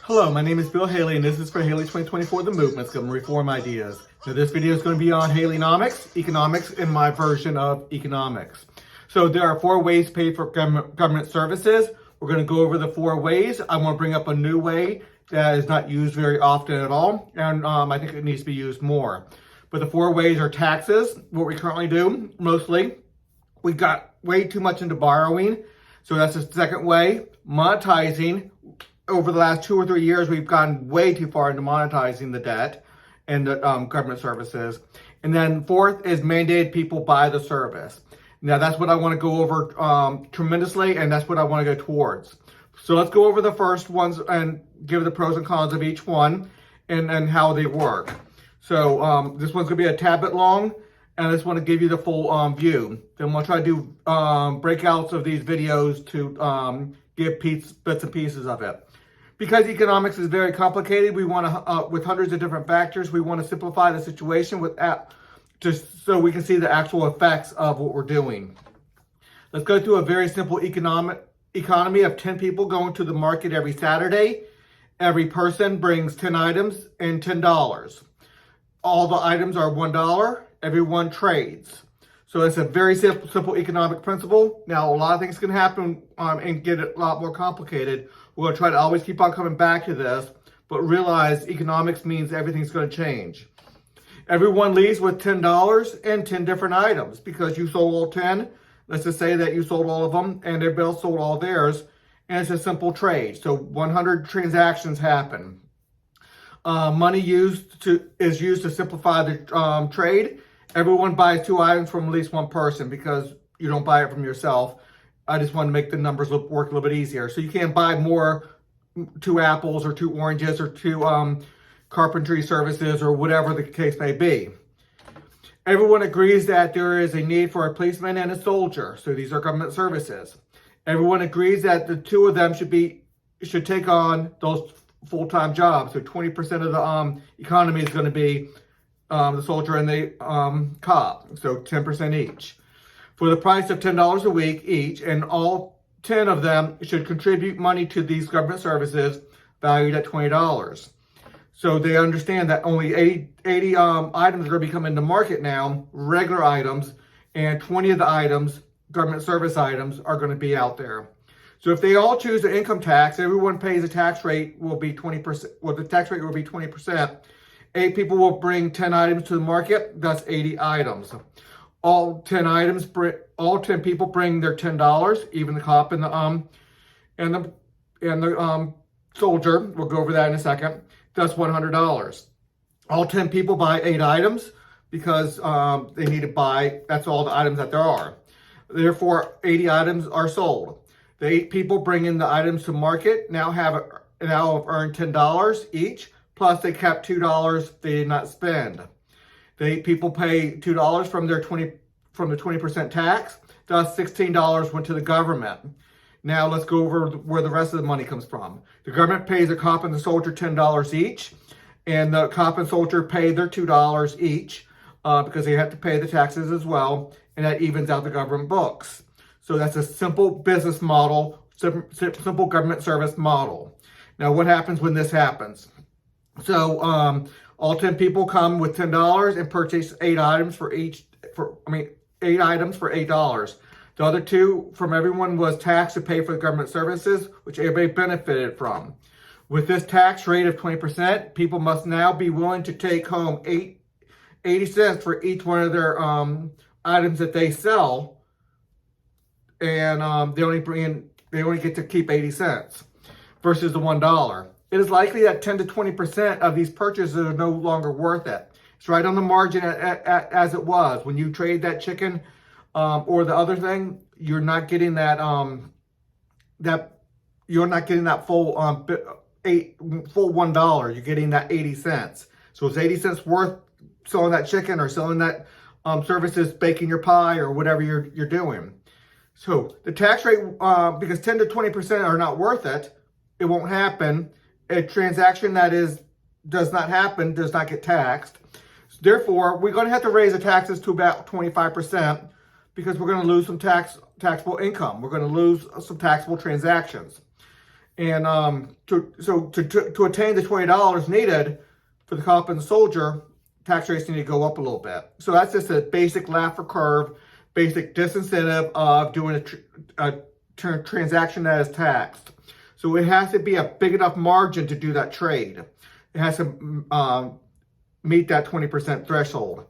Hello, my name is Bill Haley, and this is for Haley2024 the Movement, Government Reform Ideas. Now, this video is going to be on Haleynomics, economics, and my version of economics. So there are 4 ways to pay for government services. We're going to go over the 4 ways. I want to bring up a new way that is not used very often at all, and I think it needs to be used more. But the 4 ways are taxes, what we currently do, mostly. We got way too much into borrowing, so that's the second way. Monetizing. Over the last 2 or 3 years, we've gone way too far into monetizing the debt and the government services. And then 4th is mandated people buy the service. Now, that's what I want to go over tremendously, and that's what I want to go towards. So let's go over the first ones and give the pros and cons of each one and how they work. So this one's going to be a tad bit long, and I just want to give you the full view. Then we'll try to do breakouts of these videos to give bits and pieces of it. Because economics is very complicated, we want to, with hundreds of different factors, we want to simplify the situation just so we can see the actual effects of what we're doing. Let's go through a very simple economy of 10 people going to the market every Saturday. Every person brings 10 items and $10. All the items are $1. Everyone trades. So it's a very simple economic principle. Now, a lot of things can happen and get a lot more complicated. We're going to try to always keep on coming back to this, but realize economics means everything's going to change. Everyone leaves with $10 and 10 different items because you sold all 10. Let's just say that you sold all of them and they both sold all theirs, and it's a simple trade. So 100 transactions happen. Money is used to simplify the trade. Everyone buys 2 items from at least one person because you don't buy it from yourself. I just want to make the numbers work a little bit easier. So you can't buy 2 apples or 2 oranges or 2 carpentry services or whatever the case may be. Everyone agrees that there is a need for a policeman and a soldier. So these are government services. Everyone agrees that the 2 of them should take on those full-time jobs. So 20% of the economy is going to be the soldier and the cop. So 10% each. For the price of $10 a week each, and all 10 of them should contribute money to these government services valued at $20. So they understand that only 80 items are going to be coming to market now, regular items, and 20 of the items, government service items, are going to be out there. So if they all choose the income tax, everyone pays a tax rate will be 20%. Well, the tax rate will be 20%. 8 people will bring 10 items to the market, that's 80 items. All 10 people bring their $10, even the cop and the soldier. We'll go over that in a second. That's $100. All 10 people buy 8 items because they need to buy. That's all the items that there are. Therefore, 80 items are sold. The 8 people bring in the items to market now have earned $10 each. Plus, they kept $2 they did not spend. The 8 people pay $2 from the 20% tax. Thus, $16 went to the government. Now, let's go over where the rest of the money comes from. The government pays the cop and the soldier $10 each, and the cop and soldier pay their $2 each because they have to pay the taxes as well, and that evens out the government books. So that's a simple business model, simple government service model. Now, what happens when this happens? So all 10 people come with $10 and purchase 8 items for 8 items for $8. The other 2 from everyone was taxed to pay for the government services, which everybody benefited from. With this tax rate of 20%, people must now be willing to take home 80 cents for each one of their items that they sell, and they only get to keep 80 cents versus the $1. It is likely that 10 to 20% of these purchases are no longer worth it. It's right on the margin as it was. When you trade that chicken or the other thing, you're not getting that full $1. You're getting that 80 cents. So it's 80 cents worth selling that chicken or selling that services, baking your pie or whatever you're doing. So the tax rate, because 10 to 20% are not worth it, it won't happen. A transaction that does not happen does not get taxed. Therefore, we're going to have to raise the taxes to about 25% because we're going to lose some taxable income. We're going to lose some taxable transactions. And to attain the $20 needed for the cop and the soldier, tax rates need to go up a little bit. So that's just a basic Laffer curve, basic disincentive of doing a transaction that is taxed. So it has to be a big enough margin to do that trade. It has to meet that 20% threshold.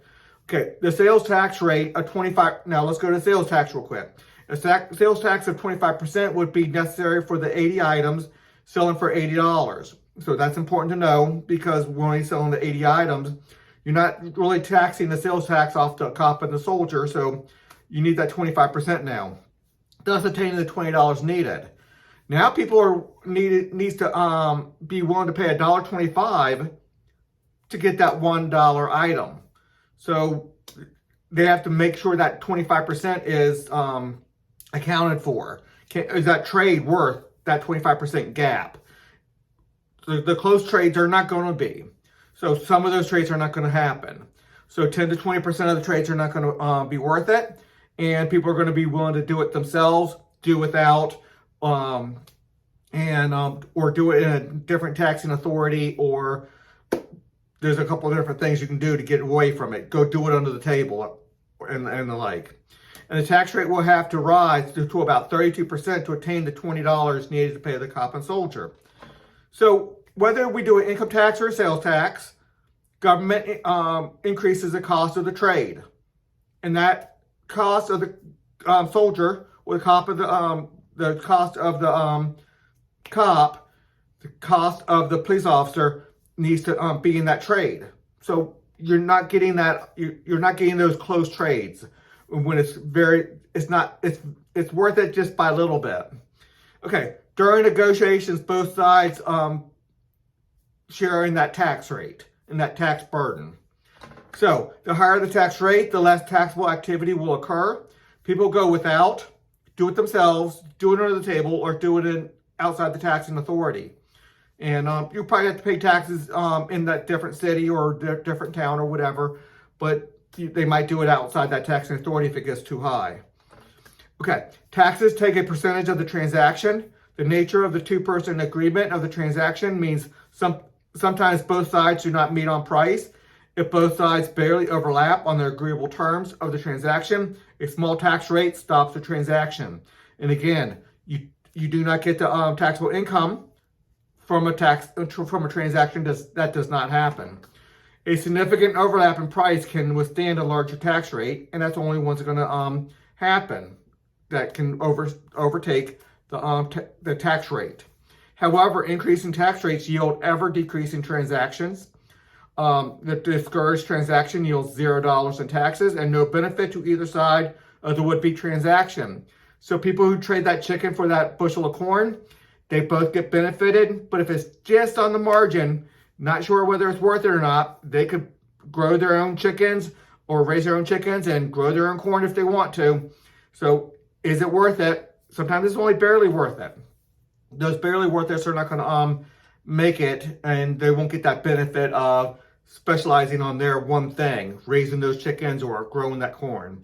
Okay, the sales tax rate of 25. Now let's go to sales tax real quick. A sales tax of 25% would be necessary for the 80 items selling for $80. So that's important to know, because when you're selling the 80 items, you're not really taxing the sales tax off the cop and the soldier. So you need that 25% now. Thus attaining the $20 needed. Now people needs to be willing to pay $1.25 to get that $1 item. So they have to make sure that 25% is accounted for. Is that trade worth that 25% gap? The close trades are not going to be. So some of those trades are not going to happen. So 10 to 20% of the trades are not going to be worth it. And people are going to be willing to do it themselves, do without, or do it in a different taxing authority, or there's a couple of different things you can do to get away from it. Go do it under the table and the like. And the tax rate will have to rise to about 32% to attain the $20 needed to pay the cop and soldier. So whether we do an income tax or a sales tax, government increases the cost of the trade. And that cost of the soldier, or the cost of the cost of the cop, the cost of the police officer needs to be in that trade. So you're not getting that. You're not getting those close trades when it's worth it just by a little bit. Okay, during negotiations, both sides share in that tax rate and that tax burden. So the higher the tax rate, the less taxable activity will occur. People go without, do it themselves, do it under the table, or do it outside the taxing authority. And you probably have to pay taxes in that different city or different town or whatever, but they might do it outside that taxing authority if it gets too high. Okay, taxes take a percentage of the transaction. The nature of the two-person agreement of the transaction means sometimes both sides do not meet on price. If both sides barely overlap on the agreeable terms of the transaction, a small tax rate stops the transaction. And again, you do not get the taxable income from a transaction that does not happen. A significant overlap in price can withstand a larger tax rate, and that's only once going to happen. That can overtake the tax rate. However, increasing tax rates yield ever decreasing transactions. The discouraged transaction yields $0 in taxes and no benefit to either side of the would-be transaction. So people who trade that chicken for that bushel of corn, they both get benefited, but if it's just on the margin, not sure whether it's worth it or not, they could grow their own chickens or raise their own chickens and grow their own corn if they want to. So is it worth it? Sometimes it's only barely worth it. Those barely worth it are not going to make it, and they won't get that benefit of specializing on their one thing, raising those chickens or growing that corn.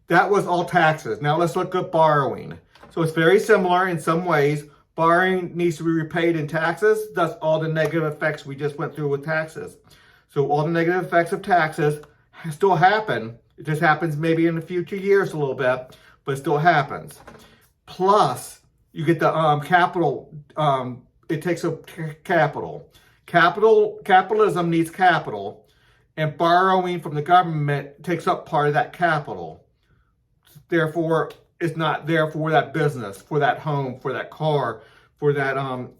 That was all taxes. Now let's look at borrowing. So it's very similar in some ways. Borrowing needs to be repaid in taxes, thus all the negative effects we just went through with taxes. So all the negative effects of taxes still happen. It just happens maybe in the future years a little bit, but it still happens. Plus, you get the capital. It takes up capital. Capitalism needs capital, and borrowing from the government takes up part of that capital. Therefore, it's not there for that business, for that home, for that car, for that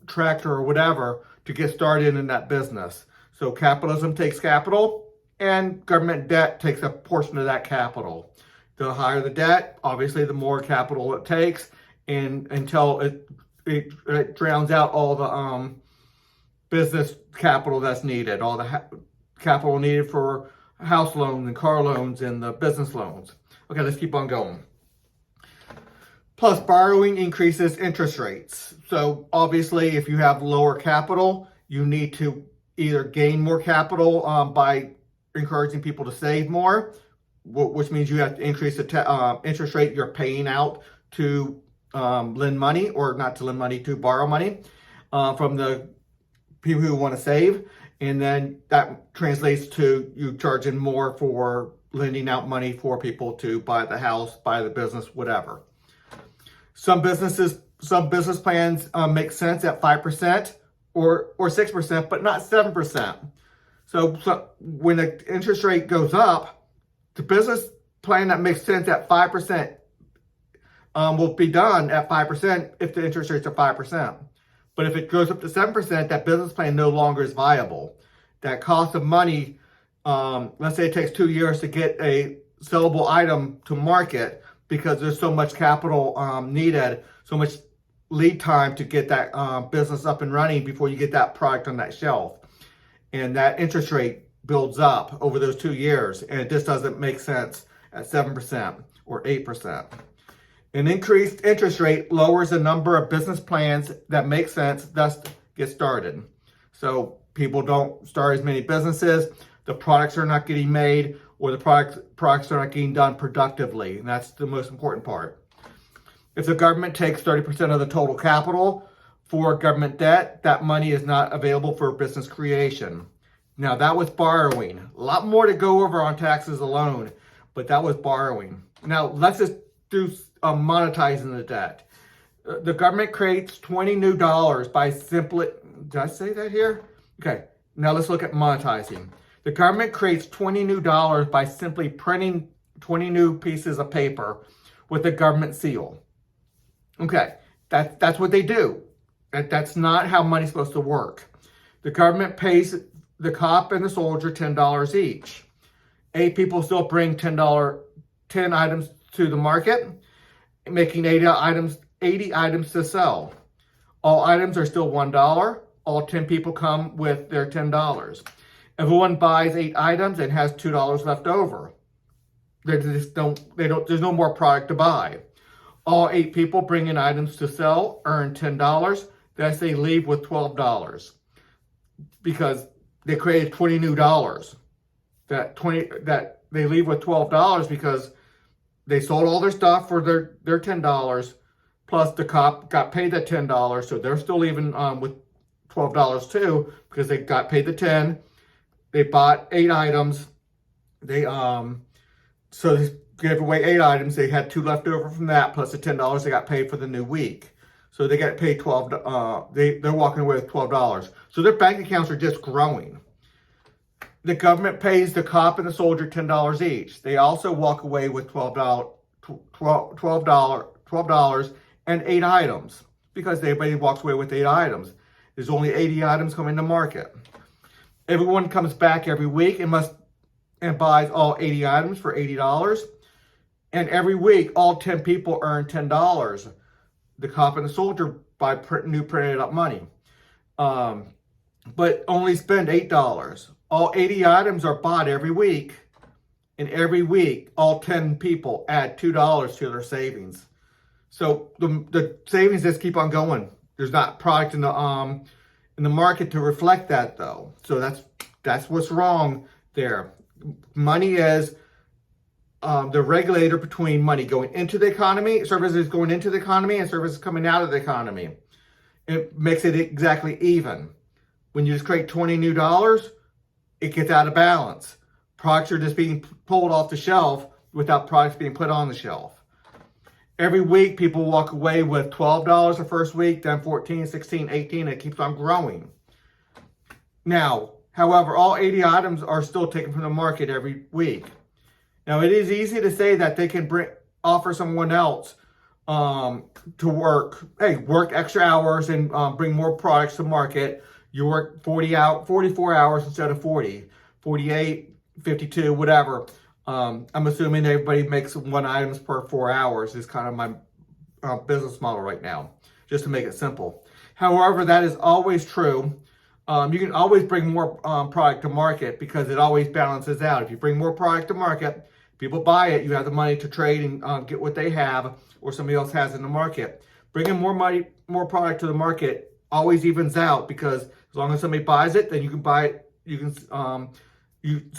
tractor or whatever to get started in that business. So capitalism takes capital, and government debt takes a portion of that capital. The higher the debt, obviously, the more capital it takes, and until it drowns out all the business capital that's needed, all the capital needed for house loans and car loans and the business loans. Okay, let's keep on going. Plus, borrowing increases interest rates. So obviously, if you have lower capital, you need to either gain more capital by encouraging people to save more, which means you have to increase the interest rate you're paying out to lend money, or not to lend money, to borrow money from the people who want to save. And then that translates to you charging more for lending out money for people to buy the house, buy the business, whatever. Some business plans make sense at 5% or 6%, but not 7%. So when the interest rate goes up, the business plan that makes sense at 5% will be done at 5% if the interest rates are 5%. But if it goes up to 7%, that business plan no longer is viable. That cost of money, let's say it takes 2 years to get a sellable item to market because there's so much capital needed, so much lead time to get that business up and running before you get that product on that shelf. And that interest rate builds up over those 2 years, and it just doesn't make sense at 7% or 8%. An increased interest rate lowers the number of business plans that make sense, thus get started. So people don't start as many businesses, the products are not getting made, or the products are not getting done productively, and that's the most important part. If the government takes 30% of the total capital for government debt, that money is not available for business creation. Now that was borrowing. A lot more to go over on taxes alone, but that was borrowing. Now let's just do monetizing the debt. The government creates $20 new by simply, did I say that here? Okay, now let's look at monetizing. The government creates $20 new by simply printing 20 new pieces of paper with the government seal. Okay, that's what they do. That's not how money's supposed to work. The government pays the cop and the soldier $10 each. 8 people still bring 10 items to the market, making 80 items to sell. All items are still $1. All 10 people come with their $10. Everyone buys 8 items and has $2 left over. There's no more product to buy. All 8 people bring in items to sell, earn $10. Thus they leave with $12 because they created $20 new. That they leave with $12 because they sold all their stuff for their $10, plus the cop got paid the $10, so they're still leaving with $12 too because they got paid the $10. They bought 8 items. So they gave away 8 items. They had 2 left over from that, plus the $10 they got paid for the new week. So they got paid they're walking away with $12. So their bank accounts are just growing. The government pays the cop and the soldier $10 each. They also walk away with $12 and 8 items because everybody walks away with 8 items. There's only 80 items coming to market. Everyone comes back every week and buys all 80 items for $80. And every week, all 10 people earn $10. The cop and the soldier buy new printed up money, but only spend $8. All 80 items are bought every week, and every week, all 10 people add $2 to their savings. So the savings just keep on going. There's not product in the market to reflect that, though. So that's what's wrong there. Money is the regulator between money going into the economy, services going into the economy, and services coming out of the economy. It makes it exactly even. When you just create $20 new, it gets out of balance. Products are just being pulled off the shelf without products being put on the shelf. Every week, people walk away with $12 the first week, then 14, 16, 18, it keeps on growing. Now, however, all 80 items are still taken from the market every week. Now, it is easy to say that they can offer someone else to work extra hours and bring more products to market. You work 44 hours instead of 40, 48, 52, whatever. I'm assuming everybody makes 1 items per 4 hours is kind of my business model right now, just to make it simple. However, that is always true. You can always bring more product to market because it always balances out. If you bring more product to market, people buy it, you have the money to trade and get what they have or somebody else has in the market. Bringing more product to the market always evens out because as long as somebody buys it, then you can buy it. You can you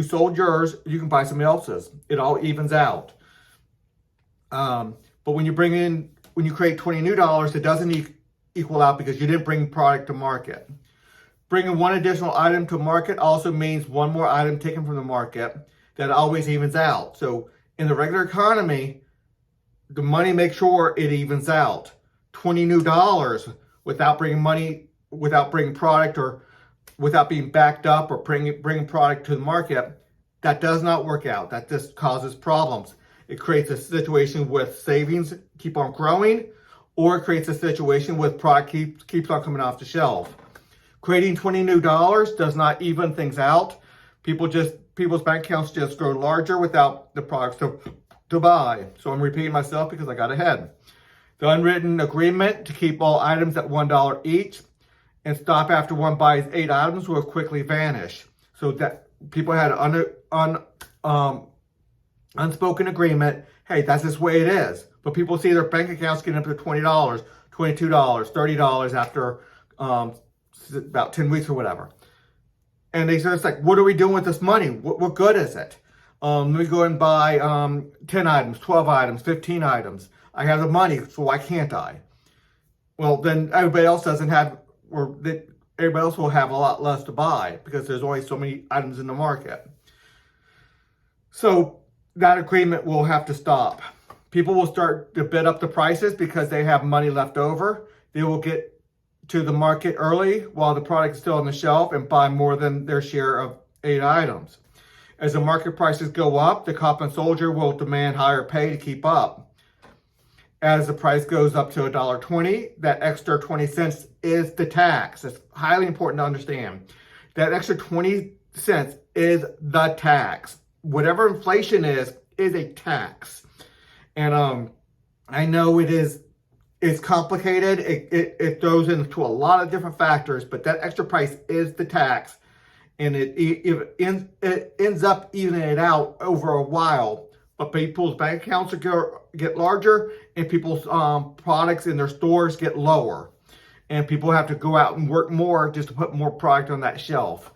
sold yours, you can buy somebody else's. It all evens out. But when you bring in when you create 20 new dollars, it doesn't equal out because you didn't bring product to market. Bringing one additional item to market also means one more item taken from the market. That always evens out. So in the regular economy, the money makes sure it evens out. 20 new dollars without bringing money, without bringing product, or without being backed up or bringing product to the market, that does not work out. That just causes problems. It creates a situation with savings keep on growing, or it creates a situation with product keeps on coming off the shelf. Creating 20 new dollars does not even things out. People's bank accounts just grow larger without the products to buy. So I'm repeating myself because I got ahead. The unwritten agreement to keep all items at $1 each and stop after one buys 8 items will quickly vanish. So that people had an unspoken agreement. Hey, that's just the way it is. But people see their bank accounts getting up to $20, $22, $30 after about 10 weeks or whatever. And they say, it's like, what are we doing with this money? What good is it? We go and buy 10 items, 12 items, 15 items. I have the money, so why can't I? Well, then everybody else doesn't have, or everybody else will have a lot less to buy because there's only so many items in the market. So that agreement will have to stop. People will start to bid up the prices because they have money left over. They will get to the market early while the product is still on the shelf and buy more than their share of 8 items. As the market prices go up, the cop and soldier will demand higher pay to keep up. As the price goes up to $1.20, that extra 20 cents is the tax. It's highly important to understand. That extra 20 cents is the tax. Whatever inflation is a tax. And I know it's complicated. It throws into a lot of different factors, but that extra price is the tax. And it ends up evening it out over a while. But people's bank accounts get larger, and people's products in their stores get lower. And people have to go out and work more just to put more product on that shelf.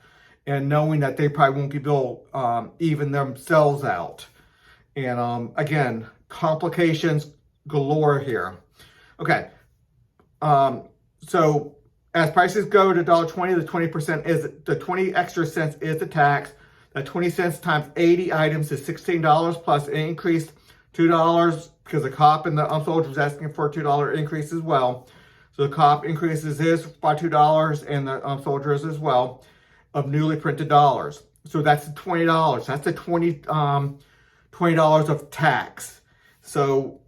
And knowing that they probably won't be able to even themselves out. And again, complications galore here. Okay, so as prices go to $1.20, the 20% is the 20 extra cents is the tax. That 20 cents times 80 items is $16 plus an increased $2 because the cop and the soldier was asking for a $2 increase as well. So the cop increases his by $2 and the soldiers as well of newly printed dollars. So that's $20. That's the $20 of tax. So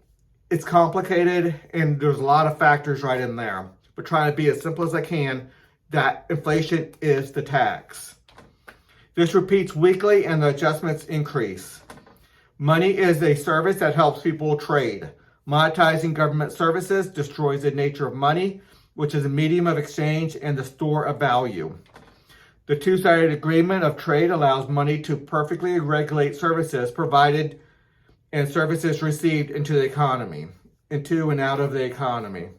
it's complicated and there's a lot of factors right in there. But trying to be as simple as I can, that inflation is the tax. This repeats weekly and the adjustments increase. Money is a service that helps people trade. Monetizing government services destroys the nature of money, which is a medium of exchange and the store of value. The two-sided agreement of trade allows money to perfectly regulate services provided and services received into the economy, into and out of the economy.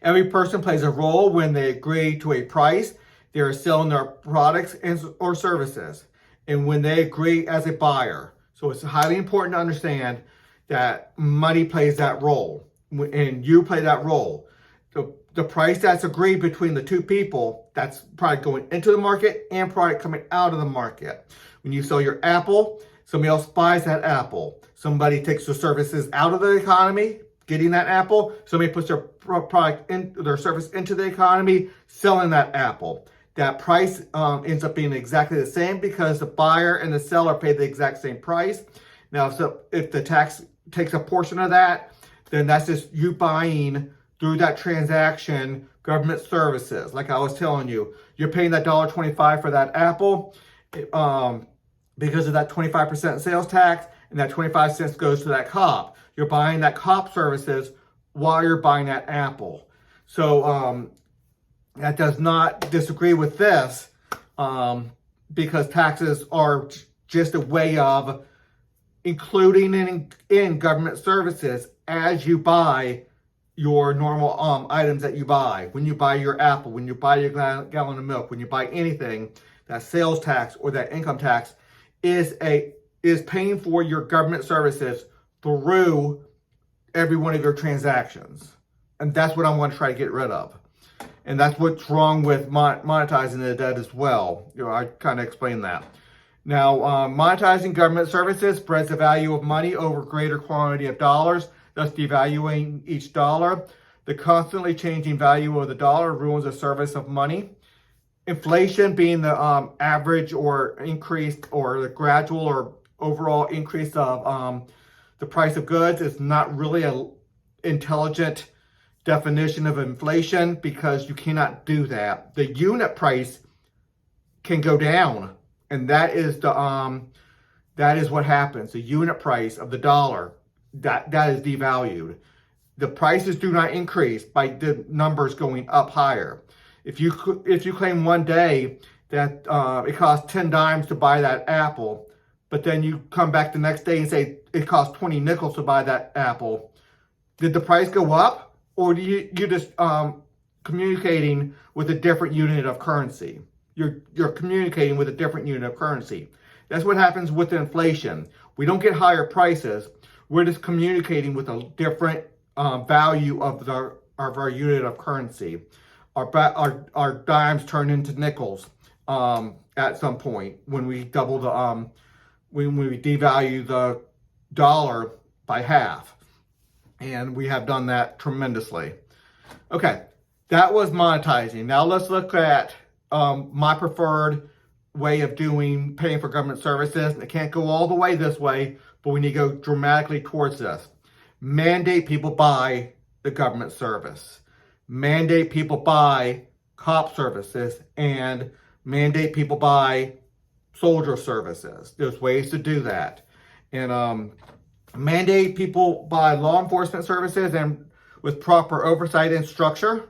Every person plays a role when they agree to a price. They are selling their products or services, and when they agree as a buyer. So it's highly important to understand that money plays that role, and you play that role. The price that's agreed between the two people, that's product going into the market and product coming out of the market. When you sell your apple, somebody else buys that apple. Somebody takes the services out of the economy, getting that apple. Somebody puts their product in their service into the economy, selling that apple. That price ends up being exactly the same because the buyer and the seller pay the exact same price. Now, so if the tax takes a portion of that, then that's just you buying through that transaction government services. Like I was telling you, you're paying that $1.25 for that apple because of that 25% sales tax, and that 25 cents goes to that cop. You're buying that cop services while you're buying that apple. So that does not disagree with this because taxes are just a way of including in government services as you buy your normal items that you buy. When you buy your apple, when you buy your gallon of milk, when you buy anything, that sales tax or that income tax is paying for your government services through every one of your transactions. And that's what I want to try to get rid of. And that's what's wrong with monetizing the debt as well. I kind of explained that. Now, monetizing government services spreads the value of money over a greater quantity of dollars, thus devaluing each dollar. The constantly changing value of the dollar ruins the service of money. Inflation, being the average or increased or the gradual or overall increase of the price of goods, is not really an intelligent definition of inflation, because you cannot do that. The unit price can go down, and that is what happens. The unit price of the dollar that is devalued. The prices do not increase by the numbers going up higher. If you claim one day that it costs 10 dimes to buy that apple, but then you come back the next day and say it costs 20 nickels to buy that apple, did the price go up? Or do you just communicating with a different unit of currency? You're communicating with a different unit of currency. That's what happens with inflation. We don't get higher prices. We're just communicating with a different value of our unit of currency. Our dimes turn into nickels at some point when we double the when we devalue the dollar by half. And we have done that tremendously. Okay, that was monetizing. Now let's look at my preferred way of paying for government services. It can't go all the way this way, but we need to go dramatically towards this. Mandate people buy the government service. Mandate people buy cop services, and mandate people buy soldier services. There's ways to do that. And mandate people buy law enforcement services and with proper oversight and structure.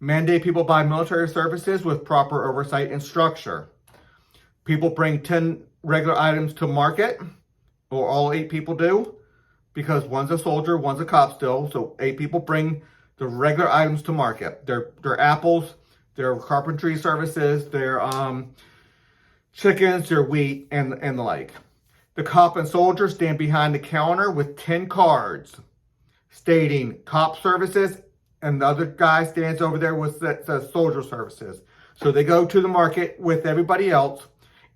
Mandate people buy military services with proper oversight and structure. People bring 10 regular items to market, or all 8 people do, because one's a soldier, one's a cop still, so 8 people bring the regular items to market. They're apples, their carpentry services, their chickens, their wheat, and the like. The cop and soldier stand behind the counter with 10 cards stating cop services, and the other guy stands over there with the soldier services. So they go to the market with everybody else,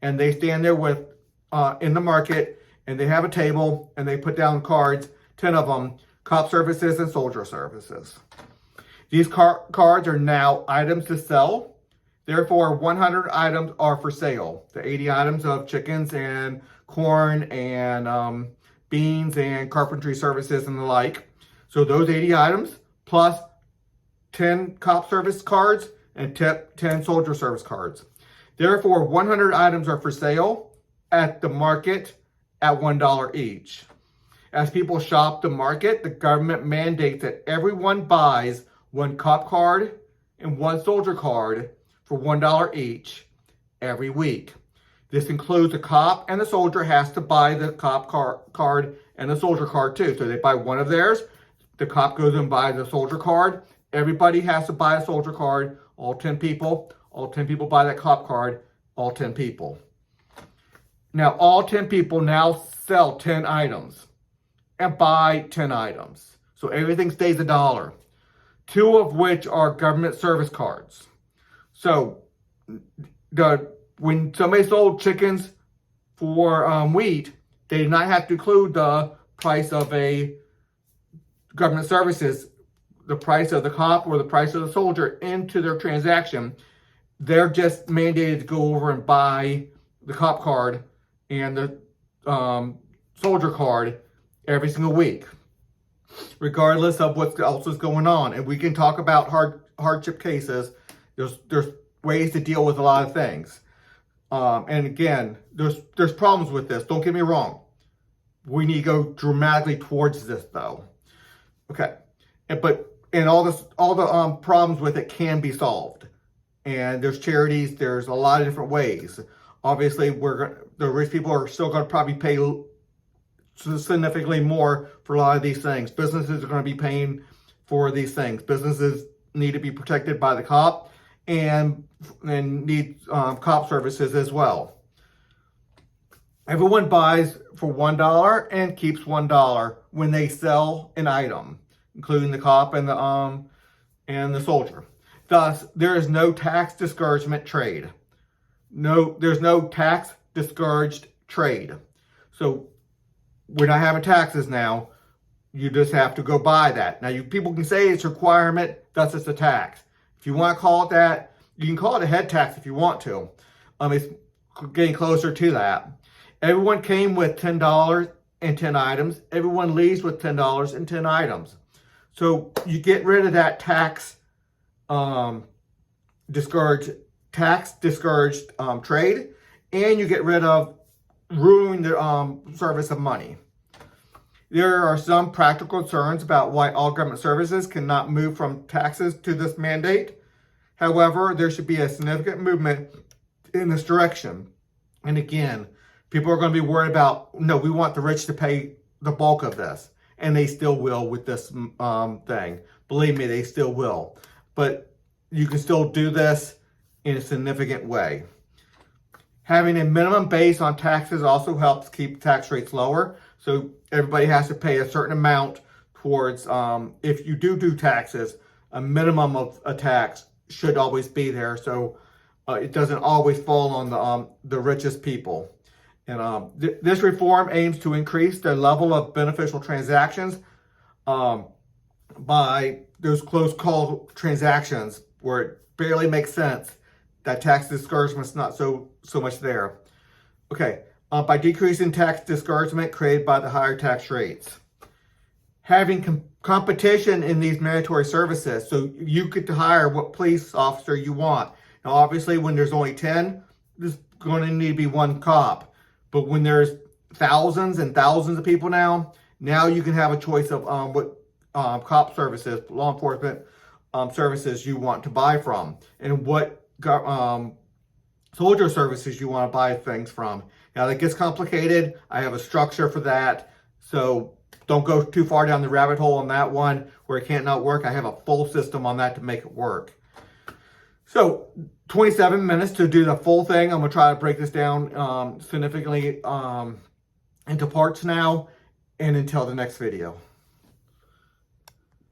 and they stand there with in the market, and they have a table, and they put down cards, 10 of them, cop services and soldier services. These cards are now items to sell. Therefore, 100 items are for sale. The 80 items of chickens and corn and beans and carpentry services and the like. So those 80 items plus 10 cop service cards and 10 soldier service cards. Therefore, 100 items are for sale at the market at $1 each. As people shop the market, the government mandates that everyone buys one cop card and one soldier card for $1 each every week. This includes the cop, and the soldier has to buy the cop card and the soldier card too. So they buy one of theirs, the cop goes and buys a soldier card. Everybody has to buy a soldier card, all 10 people. All 10 people buy that cop card, all 10 people. Now, all 10 people now sell 10 items and buy 10 items. So everything stays $1. 2 of which are government service cards. So when somebody sold chickens for wheat, they did not have to include the price of a government services, the price of the cop or the price of the soldier into their transaction. They're just mandated to go over and buy the cop card and the soldier card every single week, regardless of what else is going on. And we can talk about hardship cases. There's ways to deal with a lot of things. And again, there's problems with this. Don't get me wrong. We need to go dramatically towards this, though. Okay, and all the problems with it can be solved. And there's charities. There's a lot of different ways. Obviously, the rich people are still going to probably pay significantly more for a lot of these things. Businesses are going to be paying for these things. Businesses need to be protected by the cop and need cop services as well. Everyone buys for $1 and keeps $1 when they sell an item, including the cop and the soldier. Thus, there is no tax discouragement trade. There's no tax discouraged trade. So we're not having taxes now. You just have to go buy that. Now, people can say it's a requirement, thus it's a tax. If you want to call it that, you can call it a head tax if you want to. It's getting closer to that. Everyone came with $10 and 10 items. Everyone leaves with $10 and 10 items. So you get rid of that tax discouraged trade, and you get rid of ruining the service of money. There are some practical concerns about why all government services cannot move from taxes to this mandate. However, there should be a significant movement in this direction. And again, people are going to be worried about, no, we want the rich to pay the bulk of this. And they still will with this thing. Believe me, they still will. But you can still do this in a significant way. Having a minimum base on taxes also helps keep tax rates lower. So everybody has to pay a certain amount towards, if you do taxes, a minimum of a tax should always be there. So it doesn't always fall on the richest people. And this reform aims to increase the level of beneficial transactions by those close call transactions where it barely makes sense that tax discouragement's not so much there. Okay, by decreasing tax discouragement created by the higher tax rates. Having competition in these mandatory services, so you get to hire what police officer you want. Now, obviously, when there's only 10, there's going to need to be one cop. But when there's thousands and thousands of people now you can have a choice of what cop services, law enforcement services you want to buy from, and what soldier services you want to buy things from. Now, that gets complicated. I have a structure for that. So don't go too far down the rabbit hole on that one where it can't not work. I have a full system on that to make it work. So 27 minutes to do the full thing. I'm going to try to break this down significantly into parts now, and until the next video.